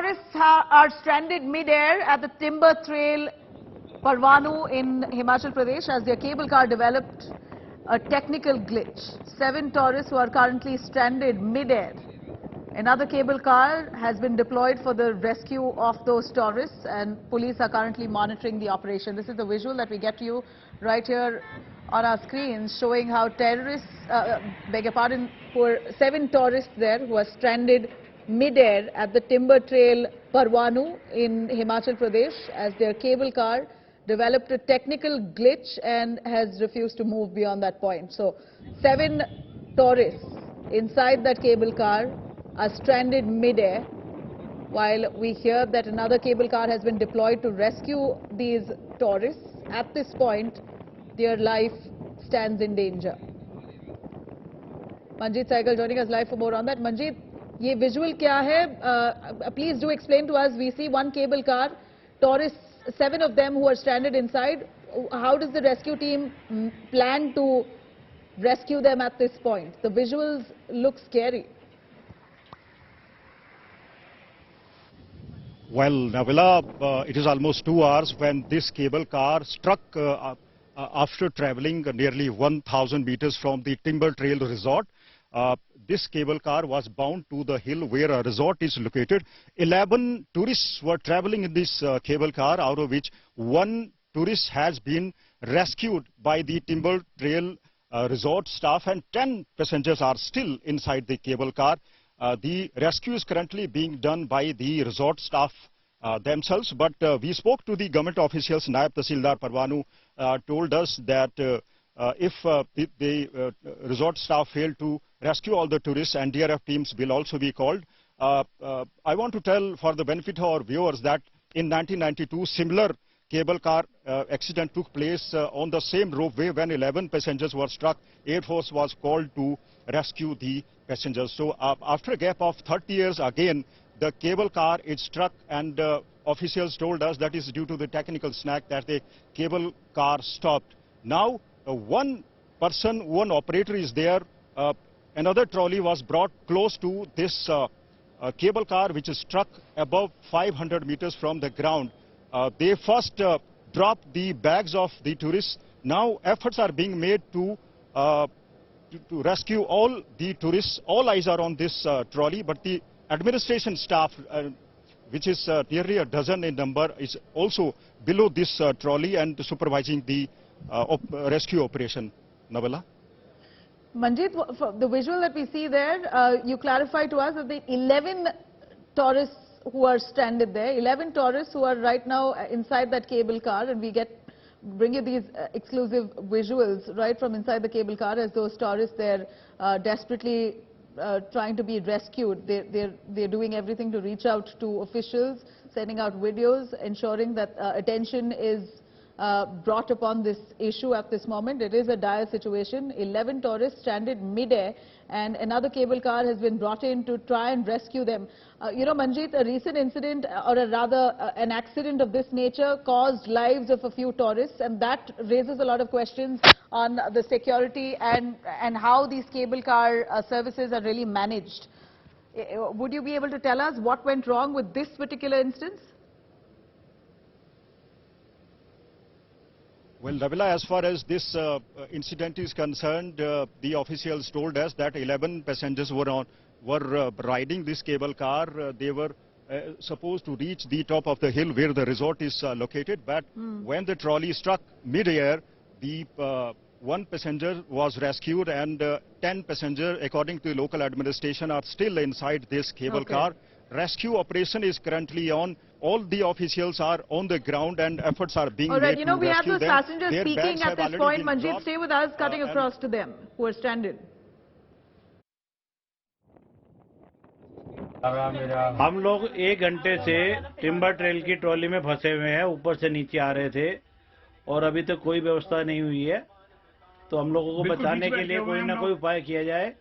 tourists are stranded mid-air at the timber trail Parwanu in Himachal Pradesh as their cable car developed a technical glitch. 7 tourists who are currently stranded mid-air. Another cable car has been deployed for the rescue of those tourists, and police are currently monitoring the operation. This is the visual that we get to you right here on our screens, showing how terrorists, beg your pardon, for 7 tourists there who are stranded mid-air at the timber trail Parwanu in Himachal Pradesh as their cable car developed a technical glitch and has refused to move beyond that point. So 7 tourists inside that cable car are stranded mid-air, while we hear that another cable car has been deployed to rescue these tourists. At this point, their life stands in danger. Manjeet Saigal joining us live for more on that. Manjeet, ये visual क्या है? Please do explain to us. We see one cable car, tourists, 7 of them who are stranded inside. How does the rescue team plan to rescue them at this point? The visuals look scary. Well, Nabila, it is almost 2 hours when this cable car struck after traveling nearly 1,000 meters from the Timber Trail Resort. This cable car was bound to the hill where a resort is located. 11 tourists were traveling in this cable car, out of which 1 tourist has been rescued by the Timber Trail Resort staff, and 10 passengers are still inside the cable car. The rescue is currently being done by the resort staff themselves, but we spoke to the government officials. Naib Tahsildar Parwanu told us that if the resort staff fail to rescue all the tourists, NDRF teams will also be called. I want to tell, for the benefit of our viewers, that in 1992, similar cable car accident took place on the same ropeway when 11 passengers were struck. Air Force was called to rescue the passengers. So after a gap of 30 years, again, the cable car is struck, and officials told us that is due to the technical snag that the cable car stopped. Now, one operator is there. Another trolley was brought close to this cable car, which is struck above 500 meters from the ground. They first dropped the bags of the tourists. Now efforts are being made to rescue all the tourists. All eyes are on this trolley, but the administration staff, which is nearly a dozen in number, is also below this trolley and supervising the rescue operation. Nabila? Manjeet, the visual that we see there, you clarify to us that the 11 tourists who are stranded there, 11 tourists who are right now inside that cable car, and we bring you these exclusive visuals right from inside the cable car as those tourists there desperately trying to be rescued. They're doing everything to reach out to officials, sending out videos, ensuring that attention is brought upon this issue at this moment. It is a dire situation. 11 tourists stranded mid-air, and another cable car has been brought in to try and rescue them. You know, Manjeet, a recent incident, or rather an accident of this nature, caused lives of a few tourists, and that raises a lot of questions on the security and how these cable car services are really managed. Would you be able to tell us what went wrong with this particular instance? Well, Nabila, as far as this incident is concerned, the officials told us that 11 passengers were riding this cable car. They were supposed to reach the top of the hill where the resort is located, but when the trolley struck mid-air, the 1 passenger was rescued, and 10 passengers, according to the local administration, are still inside this cable car. Rescue operation is currently on. All the officials are on the ground, and efforts are being made to rescue them. You know, we have those passengers speaking at this point. Manjeet, stay with us, cutting across to them who are stranded. हम लोग 1 घंटे से timber trail की trolley में फंसे हुए हैं, ऊपर से नीचे आ रहे थे, और अभी तक कोई व्यवस्था नहीं हुई है। तो हम लोगों को बचाने के लिए कोई ना कोई उपाय किया जाए।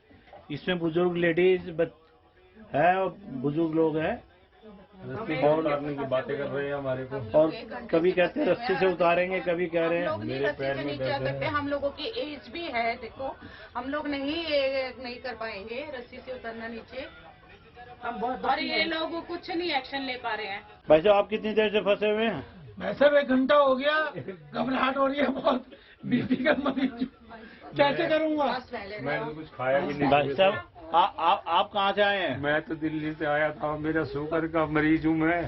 इसमें बुजुर्ग लेडीज है और बुजुर्ग लोग हैं, और उतारने की बातें कर रहे हैं हमारे को, और कभी कहते हैं रस्सी से उतारेंगे, कभी कह रहे हैं मेरे पैर में दर्द है। हम लोगों की एज भी है, देखो हम लोग नहीं कर पाएंगे रस्सी से उतरना नीचे। हम बहुत और ये लोग कुछ नहीं एक्शन ले पा रहे हैं। भाई साहब आप कितनी देर से फंसे हुए हैं? वैसे 1 घंटा हो गया, घबराहट हो रही है बहुत, बीपी का मरीज कैसे करूँगा। मैंने तो कुछ खाया भी नहीं। भाई साहब आप कहाँ से आए हैं? मैं तो दिल्ली से आया था, मेरा शुगर का मरीज हूँ मैं।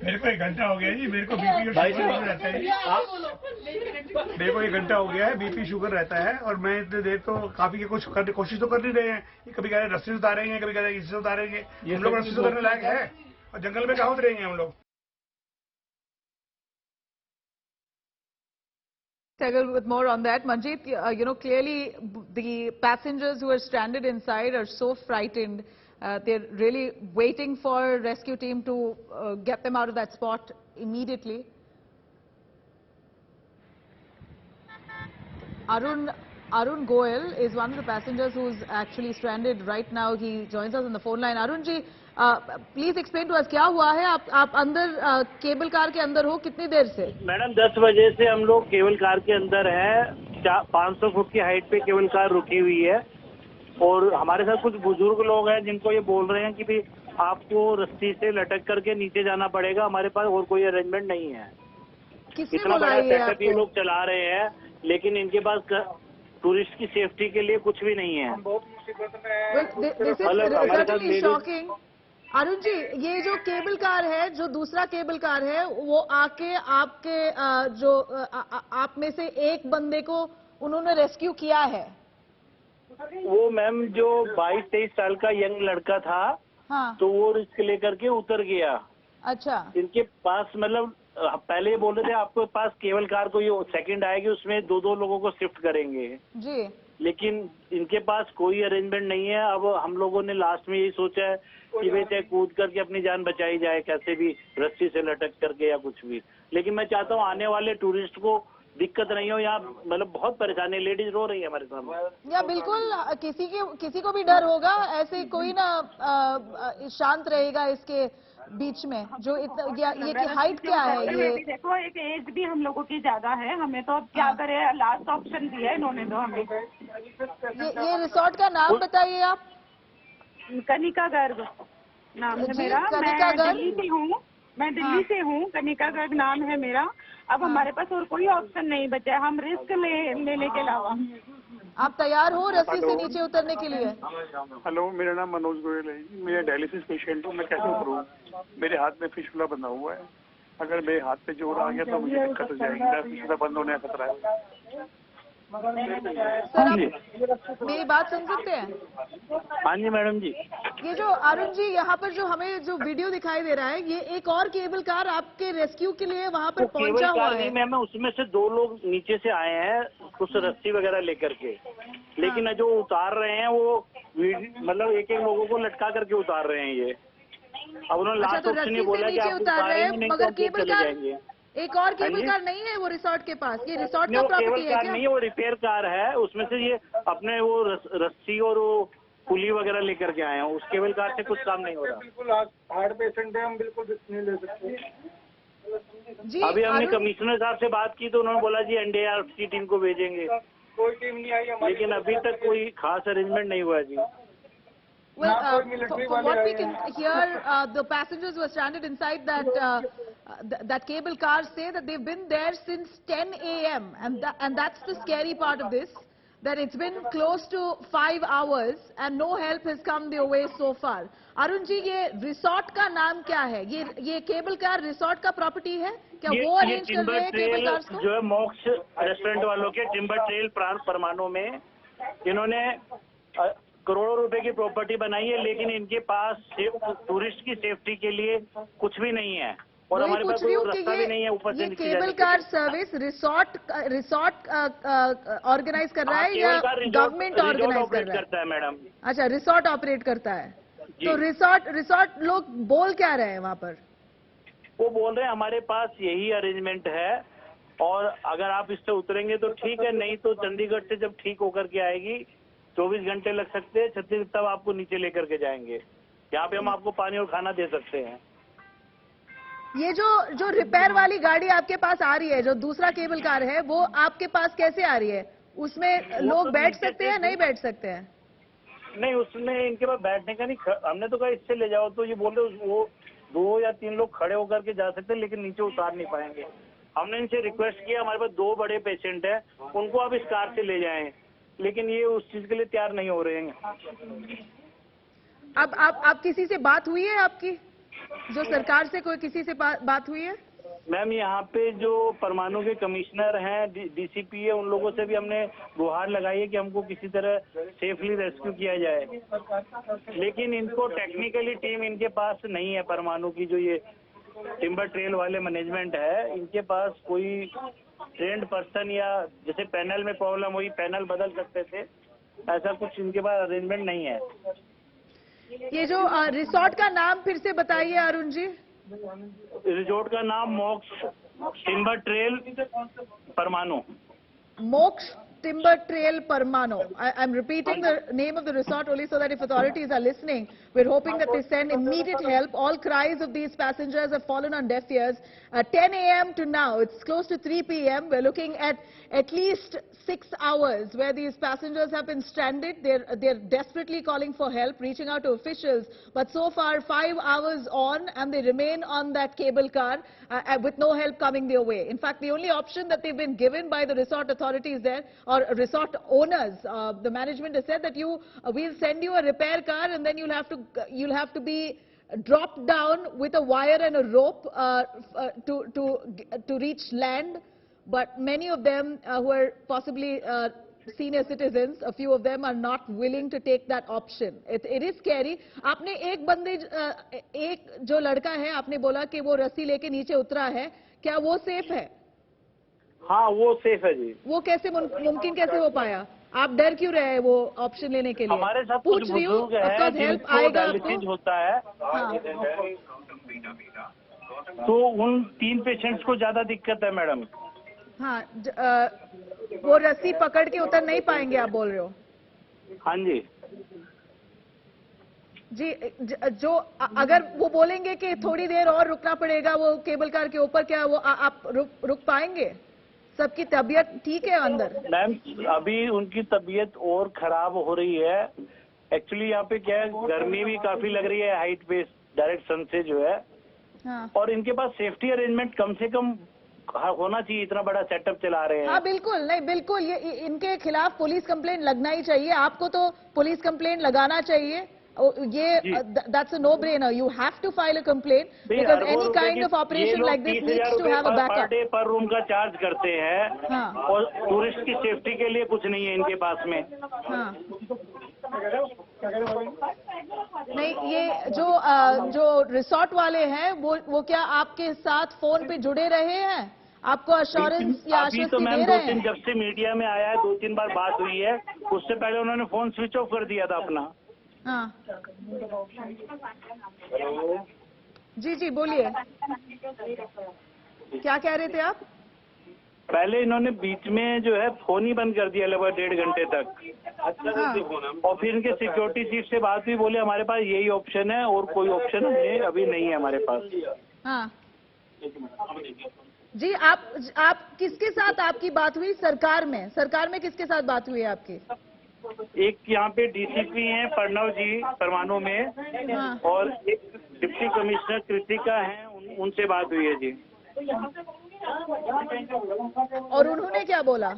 मेरे को 1 घंटा हो गया जी, मेरे को बीपी और शुगर रहता है। मेरे को 1 घंटा हो गया है, बीपी शुगर रहता है, और मैं इतने देर तो काफी कुछ कोशिश तो कर नहीं रहे हैं। कभी कह रहे रस्सी से उतारेंगे, कभी कह रहे इससे उतारेंगे। हम लोग रस्सी से उतारने लायक है, और जंगल में कहाँ उतरेंगे हम लोग। Sehgal, with more on that, Manjeet, clearly the passengers who are stranded inside are so frightened. They're really waiting for rescue team to get them out of that spot immediately. Arun Goel is one of the passengers who's actually stranded right now. He joins us on the phone line. Arun ji, please explain to us, क्या हुआ है? आप अंदर cable car के अंदर हो कितनी देर से? मैडम 10 बजे से हम लोग केबल कार के अंदर हैं। 500 फुट की हाइट पे केबल कार रुकी हुई है, और हमारे साथ कुछ बुजुर्ग लोग हैं जिनको ये बोल रहे हैं कि भाई आपको रस्सी से लटक करके नीचे जाना पड़ेगा, हमारे पास और कोई अरेंजमेंट नहीं है। किसने इतना बोला बड़ा ये सेटअप ये आपको? लोग चला रहे हैं, लेकिन इनके पास टूरिस्ट की सेफ्टी के लिए कुछ भी नहीं है। This is certainly shocking. Arun ji, ये जो केबल कार है, जो दूसरा केबल कार है, वो आके आपके आप में से एक बंदे को उन्होंने रेस्क्यू किया है। वो मैम जो 22-23 साल का यंग लड़का था, हाँ, तो वो रिस्क लेकर के उतर गया। अच्छा, इनके पास मतलब पहले ये बोल रहे थे आपके पास केबल कार को ये सेकंड आएगी, उसमें 2-2 लोगों को शिफ्ट करेंगे जी, लेकिन इनके पास कोई अरेंजमेंट नहीं है। अब हम लोगों ने लास्ट में यही सोचा है कि वे चाहे कूद करके अपनी जान बचाई जाए, कैसे भी रस्सी से लटक करके या कुछ भी। लेकिन मैं चाहता हूँ आने वाले टूरिस्ट को दिक्कत नहीं हो। यहाँ मतलब बहुत परेशानी, लेडीज रो रही है हमारे सामने। या बिल्कुल किसी को भी डर होगा, ऐसे कोई ना शांत रहेगा इसके बीच में। जो ये हाइट क्या है? ये देखो, एक एज भी हम लोगों की ज्यादा है, हमें तो अब क्या करें, लास्ट ऑप्शन दिया है इन्होंने तो हमें। ये रिसोर्ट का नाम बताइए आप। कनिका गर्ग नाम है मेरा। कनिका गर्ग? मैं दिल्ली से हूँ। कनिका गर्ग नाम है मेरा। अब हमारे पास और कोई ऑप्शन नहीं बचा है, हम रिस्क लेने के अलावा। आप तैयार हो रस्सी से नीचे उतरने के लिए? हेलो, मेरा नाम मनोज गोयल है जी। मैं डायलिसिस पेशेंट हूँ। मैं कैसे उतरूँ? मेरे हाथ में फिशुला बंधा हुआ है। अगर मेरे हाथ पे जोर आ गया तो मुझे दिक्कत हो जाएगी। मेरा फिशुला बंद होने का खतरा है। सर, आप मेरी बात सुन सकते हैं? हाँ जी मैडम जी। ये जो अरुण जी, यहाँ पर जो हमें जो वीडियो दिखाई दे रहा है, ये एक और केबल कार आपके रेस्क्यू के लिए वहाँ पर पहुँचा हुआ है। मैम उसमें से 2 लोग नीचे से आए हैं कुछ रस्सी वगैरह लेकर के, लेकिन जो उतार रहे हैं वो मतलब एक लोगों को लटका करके उतार रहे हैं ये। अब उन्होंने लास्ट तो ऑप्शन रस्सी ये से बोला कि नीचे आप उतार रहे हैं, नहीं मगर तो केबल चले कार, जाएंगे। एक और केबल कार नहीं है वो रिसोर्ट के पास? ये रिसोर्ट का वो केबल प्रॉपर्टी है कार क्या? नहीं है, वो रिपेयर कार है। उसमें से ये अपने वो रस्सी और वो पुली वगैरह लेकर के आए हैं। उस केबल कार से कुछ काम नहीं हो रहा। बिल्कुल हार्ट पेशेंट है, हम बिल्कुल रिस्क नहीं ले सकते जी, अभी हमने अरुण, कमिश्नर साहब से बात की तो उन्होंने बोला जी एनडीआरएफ की टीम को भेजेंगे, कोई टीम नहीं आई हमारी। लेकिन अभी तक कोई खास अरेंजमेंट नहीं हुआ जी। well, from what we can hear, the passengers who are stranded inside that cable car say that they've been there since 10 a.m. and that's the scary part of this, that it's been close to 5 hours and no help has come their way so far. Arun ji, ये resort का नाम क्या है? ये cable car resort का property है क्या? वो अरेंज कर रहे हैं केबल कार्स को? जो है मोक्ष रेस्टोरेंट वालों के टिम्बर ट्रेल परमाणु में इन्होंने करोड़ों रुपए की प्रॉपर्टी बनाई है, लेकिन इनके पास टूरिस्ट की सेफ्टी के लिए कुछ भी नहीं है, और हमारे पास कोई रास्ता भी नहीं है ऊपर से नीचे cable car service resort organise कर रहा है या गवर्नमेंट ऑर्गेनाइज कर रहा है? करता है मैडम। अच्छा, रिसोर्ट ऑपरेट करता है। तो रिसोर्ट लोग बोल क्या रहे हैं वहाँ पर? वो बोल रहे हैं हमारे पास यही अरेंजमेंट है, और अगर आप इससे उतरेंगे तो ठीक है, नहीं तो चंडीगढ़ से जब ठीक होकर के आएगी 24 घंटे लग सकते हैं, 36 तब आपको नीचे लेकर के जाएंगे। यहाँ पे हम आपको पानी और खाना दे सकते हैं। ये जो रिपेयर वाली गाड़ी आपके पास आ रही है, जो दूसरा केबल कार है, वो आपके पास कैसे आ रही है? उसमें लोग बैठ सकते हैं, नहीं बैठ सकते हैं? नहीं, उसमें इनके पास बैठने का नहीं, हमने तो कहा इससे ले जाओ, तो ये बोल रहे वो 2 या 3 लोग खड़े होकर के जा सकते हैं, लेकिन नीचे उतार नहीं पाएंगे। हमने इनसे रिक्वेस्ट किया, हमारे पास 2 बड़े पेशेंट हैं, उनको आप इस कार से ले जाएं, लेकिन ये उस चीज के लिए तैयार नहीं हो रहे हैं। अब आप किसी से बात हुई है आपकी, जो सरकार से कोई किसी से बात हुई है? मैम, यहाँ पे जो परमाणु के कमिश्नर हैं, डीसीपी है, उन लोगों से भी हमने गुहार लगाई है कि हमको किसी तरह सेफली रेस्क्यू किया जाए, लेकिन इनको टेक्निकली टीम इनके पास नहीं है। परमाणु की जो ये टिम्बर ट्रेल वाले मैनेजमेंट है, इनके पास कोई ट्रेंड पर्सन या जैसे पैनल में प्रॉब्लम हुई पैनल बदल सकते थे, ऐसा कुछ इनके पास अरेंजमेंट नहीं है। ये जो रिसोर्ट का नाम फिर से बताइए अरुण जी। रिजोर्ट का नाम मोक्ष टिम्बर ट्रेल परमाणु। Moksha Timber Trail Parmano. I'm repeating the name of the resort only so that if authorities are listening, we're hoping that they send immediate help. All cries of these passengers have fallen on deaf ears. 10 a.m. to now, it's close to 3 p.m. We're looking at least 6 hours where these passengers have been stranded. They're desperately calling for help, reaching out to officials. But so far, 5 hours on, and they remain on that cable car with no help coming their way. In fact, the only option that they've been given by the resort authorities there, or resort owners, the management has said that we'll send you a repair car, and then you'll have to be dropped down with a wire and a rope to reach land. But many of them who are possibly senior citizens, a few of them are not willing to take that option. It is scary. आपने एक जो लड़का है, आपने बोला कि वो रस्सी लेके नीचे उतरा है, क्या वो सेफ है? हाँ, वो सेफ है जी। वो कैसे मुमकिन कैसे हो पाया? आप डर क्यों रहे हैं वो ऑप्शन लेने के लिए? हमारे साथ पूछ कुछ रही हूँ, बुजुर्ग हैं जिनको डायलिसिस होता है, हाँ। तो उन 3 पेशेंट्स को ज्यादा दिक्कत है मैडम। हाँ, वो रस्सी पकड़ के उतर नहीं पाएंगे, आप बोल रहे हो? हाँ जी। जी, जो अगर वो बोलेंगे कि थोड़ी देर और रुकना पड़ेगा वो केबल कार के ऊपर, क्या वो आप रुक पाएंगे? सबकी तबीयत ठीक है अंदर? मैम, अभी उनकी तबीयत और खराब हो रही है। एक्चुअली यहाँ पे क्या है, गर्मी भी काफी लग रही है हाइट पे, डायरेक्ट सन से जो है। हाँ। और इनके पास सेफ्टी अरेंजमेंट कम से कम होना चाहिए, इतना बड़ा सेटअप चला रहे हैं। हाँ बिल्कुल, नहीं बिल्कुल, ये इनके खिलाफ पुलिस कंप्लेंट लगना ही चाहिए। आपको तो पुलिस कंप्लेंट लगाना चाहिए, ये that's a no-brainer. You have to file a complaint because any kind of operation like this needs to have a backup. पर रूम का चार्ज करते हैं। हाँ। और टूरिस्ट की सेफ्टी के लिए कुछ नहीं है इनके पास में। हाँ। नहीं, ये जो रिसोर्ट वाले हैं वो क्या आपके साथ फोन पे जुड़े रहे हैं? आपको अश्योरेंस या अभी आश्वस्ति तो मैम दे 2 रहे दिन हैं? जब से मीडिया में आया है, 2-3 बार बात हुई है, उससे पहले उन्होंने फोन स्विच ऑफ कर दिया था अपना। हाँ जी बोलिए, क्या कह रहे थे आप? पहले इन्होंने बीच में जो है फोन ही बंद कर दिया लगभग 1.5 घंटे तक। हाँ। और फिर इनके सिक्योरिटी चीफ से बात हुई, बोले हमारे पास यही ऑप्शन है और कोई ऑप्शन हमें अभी नहीं है हमारे पास। हाँ जी, आप किसके साथ आपकी बात हुई? सरकार में किसके साथ बात हुई आपकी? एक यहाँ पे डीसीपी हैं प्रणव जी परमाणु में, हाँ। और एक डिप्टी कमिश्नर कृतिका हैं, उनसे बात हुई है जी। और उन्होंने क्या बोला?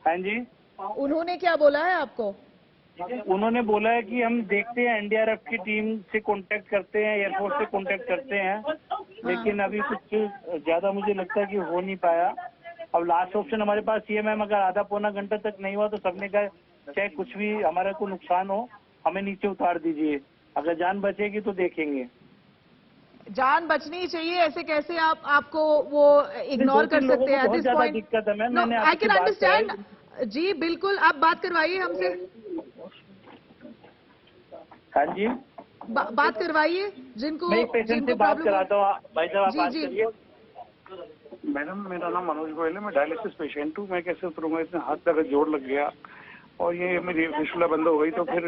हाँ जी, उन्होंने क्या बोला है आपको? उन्होंने बोला है कि हम देखते हैं, एनडीआरएफ की टीम से कांटेक्ट करते हैं, एयरफोर्स से कांटेक्ट करते हैं, लेकिन अभी कुछ ज्यादा मुझे लगता है कि हो नहीं पाया। अब लास्ट ऑप्शन हमारे पास ये मैम, अगर आधा पौना घंटा तक नहीं हुआ तो सबने कहा चाहे कुछ भी हमारा को नुकसान हो हमें नीचे उतार दीजिए, अगर जान बचेगी तो देखेंगे। जान बचनी चाहिए, ऐसे कैसे आपको वो इग्नोर कर सकते हैं? बहुत ज्यादा दिक्कत है मैम, मैंने आई कैन अंडरस्टैंड जी, बिल्कुल आप बात करवाइए हमसे। हाँ जी, बात करवाइए जिनको मैं पेशेंट से बात कराता हूँ, भाई साहब आप बात जी। करिए। मैडम, मेरा नाम मनोज गोयल है, मैं डायलिसिस पेशेंट हूँ। मैं कैसे उतरूंगा, इतने हाथ तक जोड़ लग गया और ये मेरी फिशुला बंद हो गई, तो फिर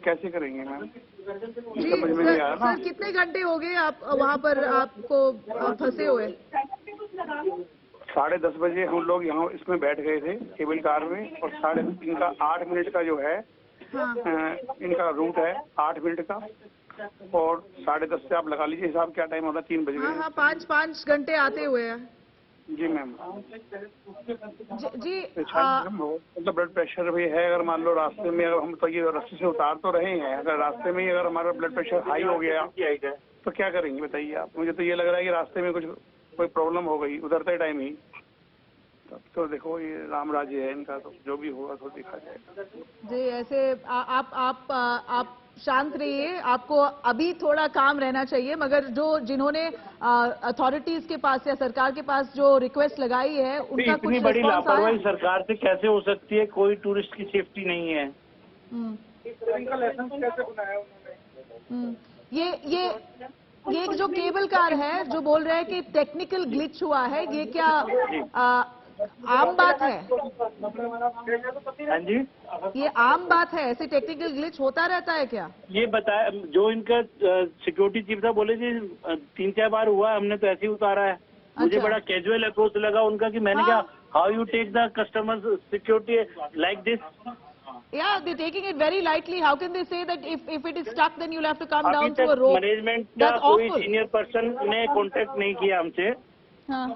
कैसे करेंगे मैम? जी समझ में नहीं आ रहा ना। सर, कितने घंटे हो गए आप वहाँ पर आपको फंसे हुए? 10:30 बजे हम लोग यहाँ इसमें बैठ गए थे केबल कार में, और 3:30 का 8 मिनट का जो है इनका रूट है 8 मिनट का, और 10:30 से आप लगा लीजिए हिसाब, क्या टाइम होता है, 3 बज गए। हाँ, 5 घंटे आते हुए हैं। जी मैम। जी मतलब ब्लड प्रेशर भी है, अगर मान लो रास्ते में, अगर हम तो ये रास्ते से उतार तो रहे हैं, अगर रास्ते में ही अगर हमारा ब्लड प्रेशर हाई हो गया तो क्या करेंगे बताइए आप। मुझे तो ये लग रहा है कि रास्ते में कोई प्रॉब्लम हो गई उतरते टाइम ही। तब तो देखो ये राम राज्य है इनका, तो जो भी होगा तो देखा जाएगा। जी, ऐसे आप शांत रहिए, आपको अभी थोड़ा काम रहना चाहिए, मगर जिन्होंने अथॉरिटीज के पास या सरकार के पास जो रिक्वेस्ट लगाई है उनका कुछ इतनी बड़ी रिस्पॉन्स लापरवाही आया? सरकार से कैसे हो सकती है? कोई टूरिस्ट की सेफ्टी नहीं है। इनका लाइसेंस कैसे बनाया उन्होंने? ये जो केबल कार है जो बोल रहे हैं कि टेक्निकल ग्लिच हुआ है, ये क्या आम बात है? हाँ जी, ये आम बात है? ऐसे टेक्निकल ग्लिच होता रहता है क्या? ये बताया जो इनका सिक्योरिटी चीफ था, बोले जी 3-4 बार हुआ, हमने तो ऐसे ही उतारा है। मुझे अच्छा। बड़ा कैजुअल अप्रोच लगा उनका कि मैंने हाँ। कहा how you take the customer security like this. Yeah, they're taking it very lightly. How can they say that if it is stuck, then you'll have to come अभी down through a तक rope? Management का That's कोई awful. Senior person ने contact नहीं किया हमसे। हाँ.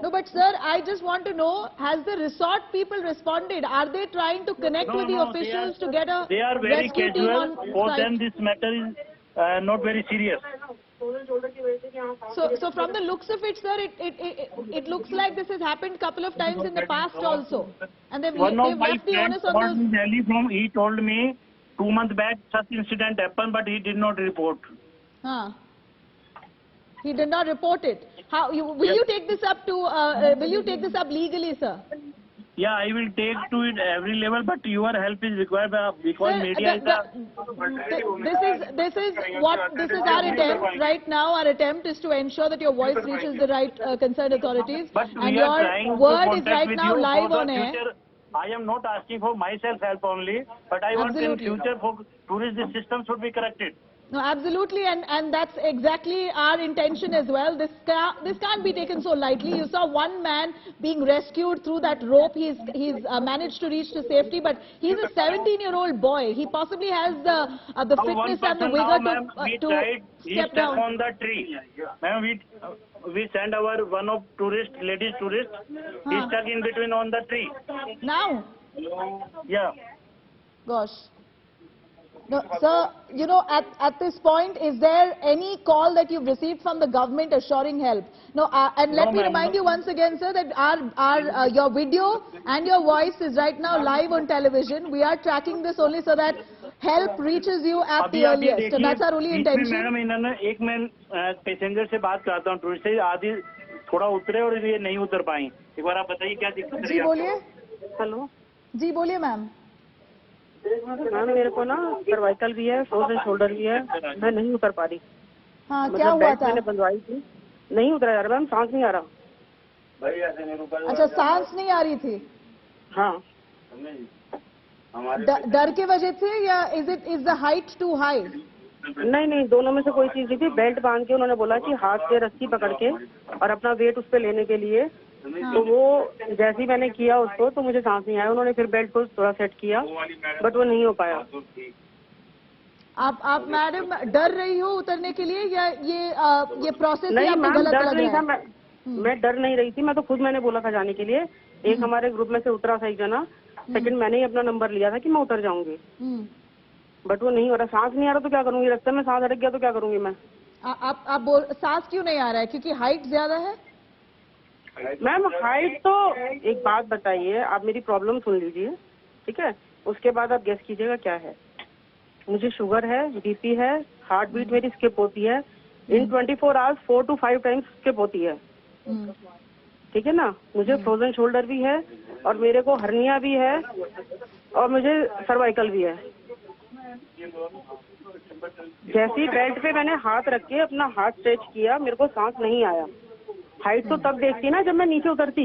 No, but sir, I just want to know, has the resort people responded? Are they trying to connect with the officials to get a They are very rescue team casual. on For site? them, this matter is not very serious. So from the looks of it, sir, it looks like this has happened couple of times in the past also, and they've One of my left the friends onus on called me those. Delhi from. He told me 2 months back such incident happened, but he did not report. He did not report it. Will you take this up to? Will you take this up legally, sir? Yeah, I will take to it every level, but your help is required because Sir, media is this is our attempt right now. Our attempt is to ensure that your voice reaches the right concerned authorities, But and we are trying your to word is contact right with now you live for on the air. future. I am not asking for myself help only, but I want in Absolutely. future for tourists the system should be corrected. No, absolutely, and that's exactly our intention as well. This can't be taken so lightly. You saw one man being rescued through that rope. He's managed to reach to safety, but he's a 17-year-old boy. He possibly has the Now one fitness and the person vigor now, ma'am, we to tried, he step stuck down. on the tree. Ma'am, we send our one of tourist, ladies tourist, he Huh. stuck in between on the tree. Now, Yeah. gosh. No, sir, you know, at this point, is there any call that you've received from the government assuring help? No, and let No, me ma'am, remind no. you once again, sir, that your video and your voice is right now live on television. We are tracking this only so that help reaches you at the अभी earliest. And that's our only बीच में intention. Madam इन्होंने एक मैं passenger से बात कराता हूँ, tourist से आधी थोड़ा उतरे और ये नहीं उतर पाई। एक बार आप बताइए क्या दिक्कत जी बोलिए। हेलो जी बोलिए मैम। मैम, मेरे को ना सर्वाइकल भी है, फ्रोजन शोल्डर भी है, मैं नहीं उतर पा रही। हाँ, क्या मतलब हुआ बेल्ट था? मैंने बंधवाई थी, नहीं उतरा जा रहा मैम, सांस नहीं आ रहा। अच्छा, सांस नहीं आ रही थी? हाँ, डर के वजह से, या is the height too high? नहीं, दोनों में से कोई चीज नहीं थी। बेल्ट बांध के उन्होंने बोला कि हाथ से रस्सी पकड़ के और अपना वेट उस पे लेने के लिए, तो वो जैसे ही मैंने किया उसको, तो मुझे सांस नहीं आया। उन्होंने फिर बेल्ट को थोड़ा सेट किया, बट वो नहीं हो पाया। आप मैडम डर रही हो उतरने के लिए, या ये प्रोसेस नहीं आपको मैम, गलत डर लग नहीं रहा था। है? मैं डर नहीं रही थी, मैं तो खुद मैंने बोला था जाने के लिए। एक हमारे ग्रुप में से उतरा था एक जना, सेकंड मैंने ही अपना नंबर लिया था कि मैं उतर जाऊंगी, बट वो नहीं हो रहा। सांस नहीं आ रहा तो क्या करूंगी? रास्ते में सांस अटक गया तो क्या करूंगी मैं? आप सांस क्यों नहीं आ रहा है? क्योंकि हाइट ज्यादा है? मैम हाइट तो, एक बात बताइए, आप मेरी प्रॉब्लम सुन लीजिए, ठीक है? उसके बाद आप गेस कीजिएगा क्या है। मुझे शुगर है, बीपी है, हार्ट बीट मेरी स्किप होती है, इन 24 आवर्स 4 to 5 टाइम्स स्किप होती है, ठीक है ना? मुझे फ्रोजन शोल्डर भी है, और मेरे को हर्निया भी है, और मुझे सर्वाइकल भी है। जैसी बेल्ट पे मैंने हाथ रख के अपना हाथ स्ट्रेच किया, मेरे को सांस नहीं आया। हाइट तो तब देखती ना जब मैं नीचे उतरती।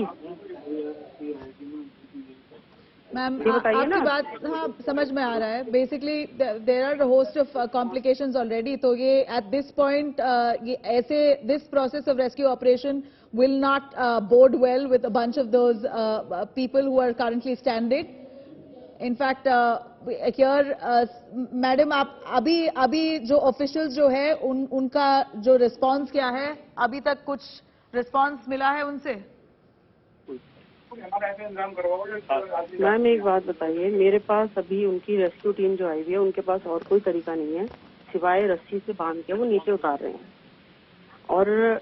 मैम, ये बताइए आपकी ना। बात हाँ समझ में आ रहा है। Basically there are host of complications already, तो ये एट दिस पॉइंट ये ऐसे this process of rescue operation will not bode well with a bunch of those people who are currently stranded. In fact here madam, आप अभी जो officials जो है उनका जो रिस्पांस क्या है? अभी तक कुछ रिस्पांस मिला है उनसे? मैम एक बात बताइए, मेरे पास अभी उनकी रेस्क्यू टीम जो आई हुई है उनके पास और कोई तरीका नहीं है सिवाय रस्सी से बांध के वो नीचे उतार रहे हैं। और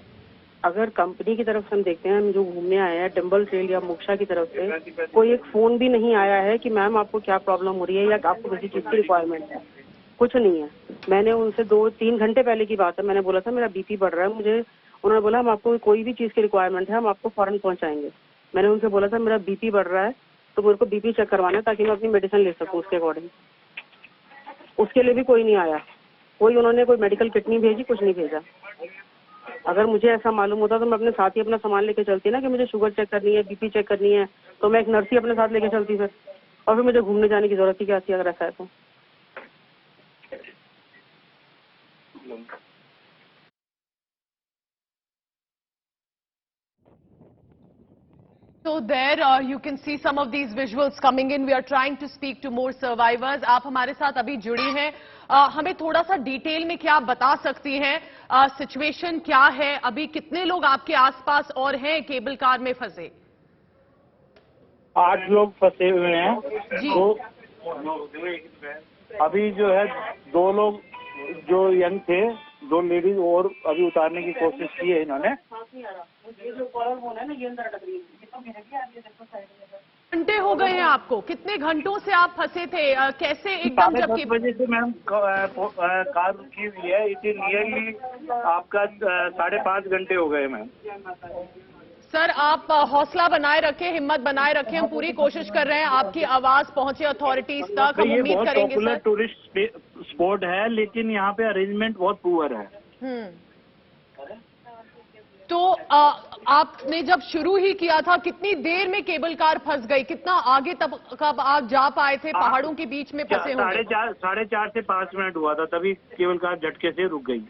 अगर कंपनी की तरफ से हम देखते हैं, हम जो घूमने आए हैं टिम्बर ट्रेल या मोक्षा की तरफ से, कोई एक फोन भी नहीं आया है कि मैम आपको क्या प्रॉब्लम हो रही है या आपको किसी चीज की रिक्वायरमेंट है, कुछ नहीं है। मैंने उनसे 2-3 घंटे पहले की बात है, मैंने बोला था मेरा बीपी बढ़ रहा है, मुझे उन्होंने बोला हम आपको कोई भी चीज की रिक्वायरमेंट है हम आपको फौरन पहुंचाएंगे। मैंने उनसे बोला था मेरा बीपी बढ़ रहा है तो मेरे को बीपी चेक करवाना है ताकि मैं अपनी मेडिसिन ले सकूं उसके अकॉर्डिंग। उसके लिए भी कोई नहीं आया, कोई उन्होंने कोई मेडिकल किट नहीं भेजी, कुछ नहीं भेजा। अगर मुझे ऐसा मालूम होता तो मैं अपने साथ ही अपना सामान लेके चलती ना कि मुझे शुगर चेक करनी है, बीपी चेक करनी है, तो मैं एक नर्स ही अपने साथ लेके चलती फिर, और फिर मुझे घूमने जाने की जरूरत ही क्या थी अगर ऐसा है तो। So there you can see some of these visuals coming in. We are trying to speak to more survivors. आप हमारे साथ अभी जुड़ी हैं, हमें थोड़ा सा डिटेल में क्या बता सकती हैं, सिचुएशन क्या है, अभी कितने लोग आपके आसपास और हैं केबल कार में फंसे? 8 लोग फंसे हुए हैं जी। तो अभी जो है 2 लोग जो यंग थे, 2 लेडीज और अभी उतारने की कोशिश की है इन्होंने। घंटे हो गए हैं आपको? कितने घंटों से आप फंसे थे? कैसे एकदम 10:30 बजे से मैडम कार रुकी हुई है, इसे नियरली आपका 5.5 घंटे हो गए मैम। सर आप हौसला बनाए रखें, हिम्मत बनाए रखें, हम पूरी कोशिश कर रहे हैं आपकी आवाज पहुंचे अथॉरिटीज तक, हम ये उम्मीद बहुत करेंगे पॉपुलर सर। टूरिस्ट स्पॉट है लेकिन यहाँ पे अरेंजमेंट बहुत पुअर है। तो आपने जब शुरू ही किया था कितनी देर में केबल कार फंस गई? कितना आगे तब कब आप जा पाए थे? पहाड़ों के बीच में फंसे होंगे। 4:30 से 5 मिनट हुआ था, तभी केबल कार झटके से रुक गई।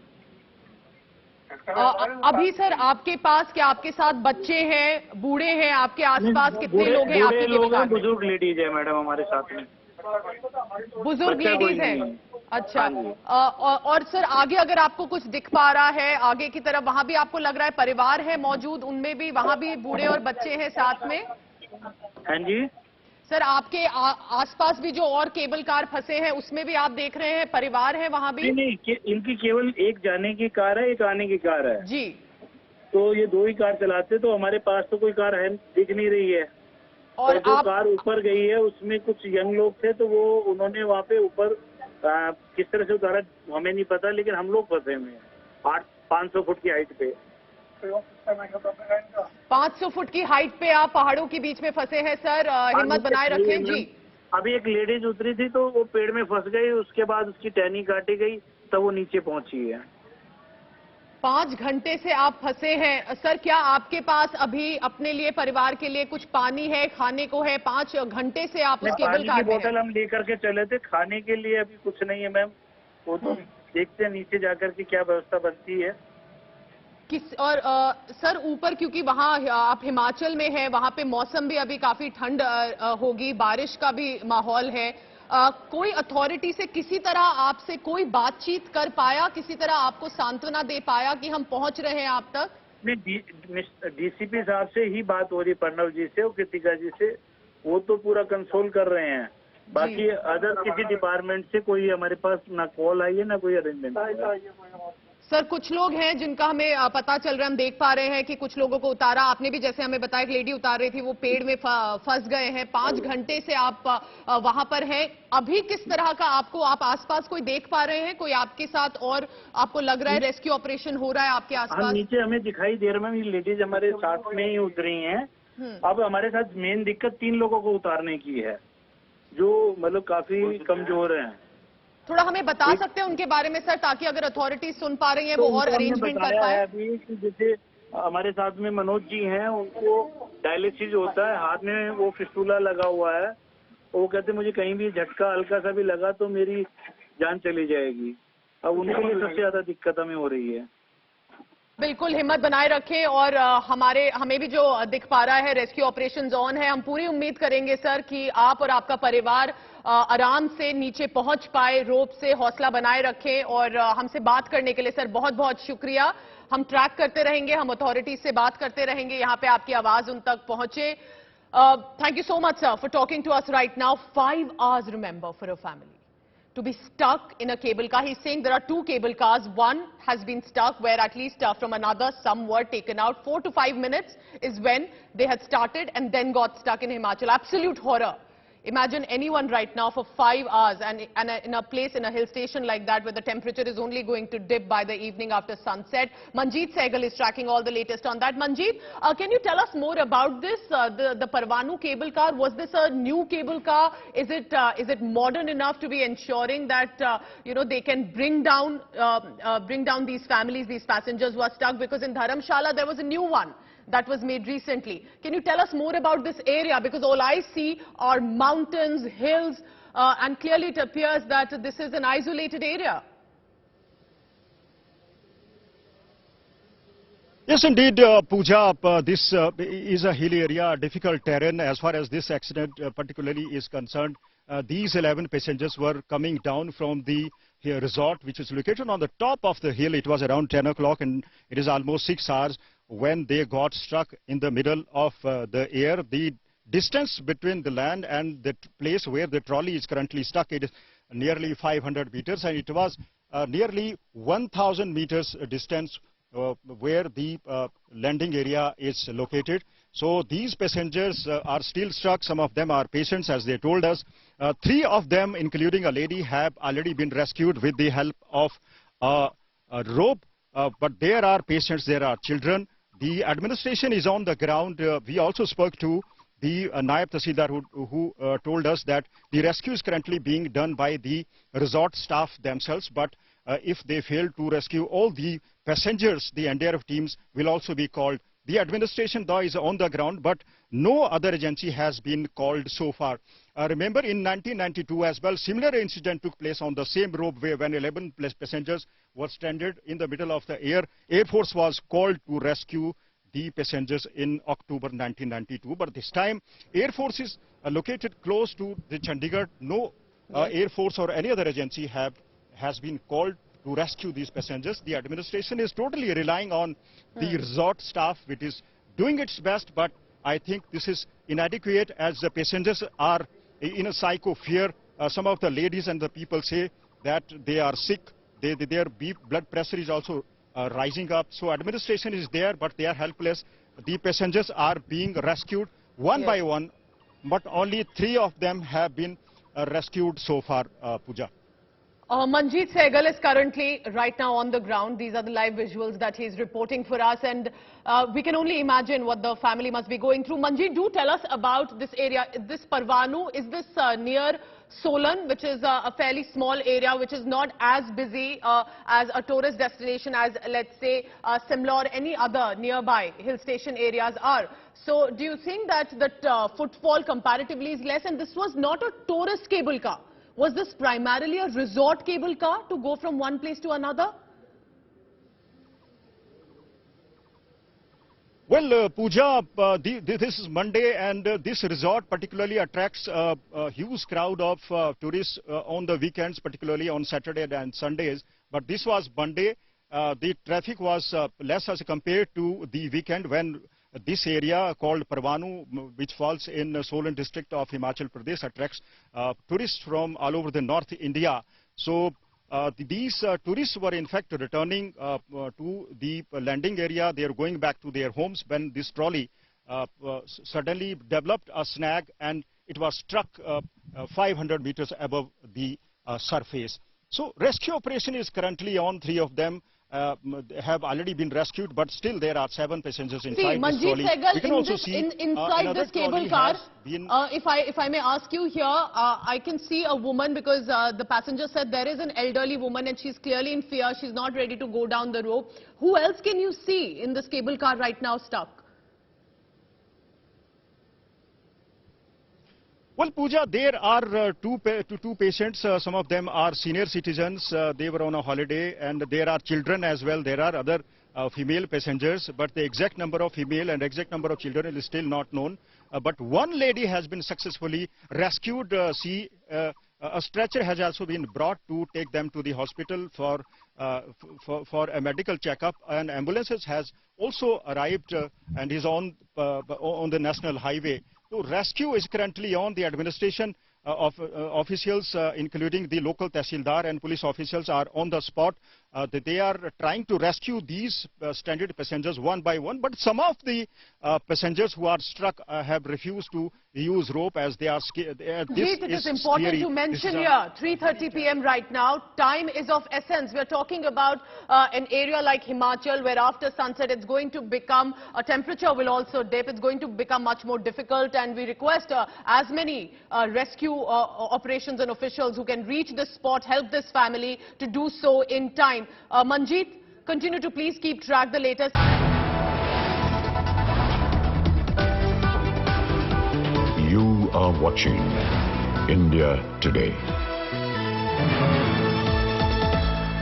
अभी सर आपके पास क्या आपके साथ बच्चे हैं, बूढ़े हैं, आपके आसपास कितने लोग हैं आपके केबल कार में? बुजुर्ग लेडीज है मैडम हमारे साथ में। बुजुर्ग बच्चा कोई लेडीज नहीं है? है। अच्छा। हाँ जी। और सर आगे अगर आपको कुछ दिख पा रहा है आगे की तरफ, वहां भी आपको लग रहा है परिवार है मौजूद, उनमें भी वहां भी बूढ़े और बच्चे हैं साथ में? हाँ जी सर आपके आसपास भी जो और केबल कार फंसे हैं उसमें भी आप देख रहे हैं परिवार है वहां भी? नहीं, इनकी केवल एक जाने की कार है, एक आने की कार है जी। तो ये 2 ही कार चलाते, तो हमारे पास तो कोई कार है दिख नहीं रही है। और जो कार ऊपर गई है उसमें कुछ यंग लोग थे तो वो उन्होंने वहाँ पे ऊपर किस तरह से उतारा हमें नहीं पता, लेकिन हम लोग फंसे हुए हैं 500 फुट की हाइट पे। 500 फुट की हाइट पे आप पहाड़ों के बीच में फंसे हैं सर, हिम्मत बनाए रखें जी। अभी एक लेडीज उतरी थी तो वो पेड़ में फंस गई, उसके बाद उसकी टहनी काटी गई तब वो नीचे पहुंची है। 5 घंटे से आप फंसे हैं सर, क्या आपके पास अभी अपने लिए परिवार के लिए कुछ पानी है, खाने को है? 5 घंटे से आप उस केबल कार में हैं। बोतल हम लेकर के चले थे, खाने के लिए अभी कुछ नहीं है मैम, वो तो देखते हैं नीचे जाकर के क्या व्यवस्था बनती है। और सर ऊपर क्योंकि वहाँ आप हिमाचल में है, वहाँ पे मौसम भी अभी काफी ठंड होगी, बारिश का भी माहौल है, कोई अथॉरिटी से किसी तरह आपसे कोई बातचीत कर पाया, किसी तरह आपको सांत्वना दे पाया कि हम पहुंच रहे हैं आप तक? डीसीपी साहब से ही बात हो रही, प्रणव जी से और कृतिका जी से, वो तो पूरा कंसोल कर रहे हैं। बाकी अदर किसी डिपार्टमेंट से कोई हमारे पास ना कॉल आई है ना कोई अरेंजमेंट। सर कुछ लोग हैं जिनका हमें पता चल रहा है, हम देख पा रहे हैं कि कुछ लोगों को उतारा, आपने भी जैसे हमें बताया एक लेडी उतार रही थी, वो पेड़ में फंस गए हैं। 5 घंटे से आप वहां पर हैं, अभी किस तरह का आपको, आप आसपास कोई देख पा रहे हैं, कोई आपके साथ और आपको लग रहा है रेस्क्यू ऑपरेशन हो रहा है आपके आसपास? नीचे हमें दिखाई दे रहा है, ये लेडीज हमारे साथ में ही उतरी हैं। अब हमारे साथ मेन दिक्कत 3 लोगों को उतारने की है जो मतलब काफी कमजोर हैं। थोड़ा हमें बता सकते हैं उनके बारे में सर, ताकि अगर अथॉरिटीज सुन पा रही हैं वो और अरेंजमेंट कर पाए? अभी जैसे हमारे साथ में मनोज जी हैं, उनको डायलिसिस होता है, हाथ में वो फिस्टूला लगा हुआ है, वो कहते मुझे कहीं भी झटका हल्का सा भी लगा तो मेरी जान चली जाएगी। अब उनके लिए सबसे ज्यादा दिक्कत हमें हो रही है। बिल्कुल हिम्मत बनाए रखें और हमें भी जो दिख पा रहा है रेस्क्यू ऑपरेशन ऑन है। हम पूरी उम्मीद करेंगे सर कि आप और आपका परिवार आराम से नीचे पहुंच पाए, रोप से हौसला बनाए रखें। और हमसे बात करने के लिए सर बहुत बहुत शुक्रिया। हम ट्रैक करते रहेंगे, हम अथॉरिटीज से बात करते रहेंगे, यहाँ पे आपकी आवाज उन तक पहुंचे। Thank you so much sir for talking to us right now. 5 hours remember for a family to be stuck in a cable car. He's saying there are 2 cable cars. One has been stuck where at least from another some were taken out. 4 to 5 minutes is when they had started and then got stuck in Himachal. Absolute horror. Imagine anyone right now for 5 hours and in a place, in a hill station like that where the temperature is only going to dip by the evening after sunset. Manjeet Sehgal is tracking all the latest on that. Manjeet, can you tell us more about this? The Parvanu cable car, was this a new cable car? Is it modern enough to be ensuring that they can bring down these families, these passengers who are stuck? Because in Dharamshala there was a new one that was made recently. Can you tell us more about this area? Because all I see are mountains, hills, and clearly it appears that this is an isolated area. Yes, indeed, Pooja, this is a hilly area, difficult terrain. As far as this accident particularly is concerned, these 11 passengers were coming down from the resort, which is located on the top of the hill. It was around 10 o'clock and it is almost 6 hours when they got stuck in the middle of the air. The distance between the land and the place where the trolley is currently stuck, it is nearly 500 meters, and it was nearly 1,000 meters distance where the landing area is located. So these passengers are still stuck. Some of them are patients, as they told us. 3 of them, including a lady, have already been rescued with the help of a rope. But there are patients, there are children. The administration is on the ground. We also spoke to the Naib Tahsildar who told us that the rescue is currently being done by the resort staff themselves. But if they fail to rescue all the passengers, the NDRF teams will also be called. The administration though is on the ground, but no other agency has been called so far. Remember in 1992 as well, similar incident took place on the same ropeway when 11 passengers were stranded in the middle of the air. Air Force was called to rescue the passengers in October 1992. But this time, Air Force is located close to the Chandigarh. No Air Force or any other agency has been called to rescue these passengers. The administration is totally relying on the resort staff, which is doing its best, but I think this is inadequate as the passengers are in a psycho fear. Some of the ladies and the people say that they are sick. Their blood pressure is also rising up. So administration is there, but they are helpless. The passengers are being rescued one by one, but only 3 of them have been rescued so far, Pooja. Manjeet Sehgal is currently right now on the ground. These are the live visuals that he's reporting for us, and we can only imagine what the family must be going through. Manjeet, do tell us about this area. This Parvanu, is this near Solan, which is a fairly small area, which is not as busy as a tourist destination as, let's say, Simla or any other nearby hill station areas are. So do you think that the footfall comparatively is less? And this was not a tourist cable car. Was this primarily a resort cable car to go from one place to another? Well, Pooja, this is Monday, and this resort particularly attracts a huge crowd of tourists on the weekends, particularly on Saturday and Sundays. But this was Monday. The traffic was less as compared to the weekend when this area called Parvanu, which falls in Solan district of Himachal Pradesh, attracts tourists from all over the North India. So these tourists were in fact returning to the landing area. They are going back to their homes when this trolley suddenly developed a snag and it was struck 500 meters above the surface. So rescue operation is currently on. 3 of them have already been rescued, but still there are 7 passengers inside this trolley. Sehgal, We can also see inside this cable car, if I may ask you here, I can see a woman, because the passenger said there is an elderly woman and she's clearly in fear. She's not ready to go down the rope. Who else can you see in this cable car right now stuck? Well, Pooja, there are two patients. Some of them are senior citizens. They were on a holiday, and there are children as well. There are other female passengers, but the exact number of female and exact number of children is still not known. But one lady has been successfully rescued. A stretcher has also been brought to take them to the hospital for a medical checkup, and ambulances has also arrived and is on the national highway. So rescue is currently on. The administration of officials, including the local Tehsildar and police officials, are on the spot. They are trying to rescue these stranded passengers one by one, but some of the passengers who are struck have refused to use rope as they are scared. Jeet, it is important to mention here, 3:30 p.m. right now, time is of essence. We are talking about an area like Himachal, where after sunset it's going to become, temperature will also dip, it's going to become much more difficult, and we request as many rescue operations and officials who can reach this spot, help this family to do so in time. Manjeet, continue to please keep track the latest. You are watching India Today.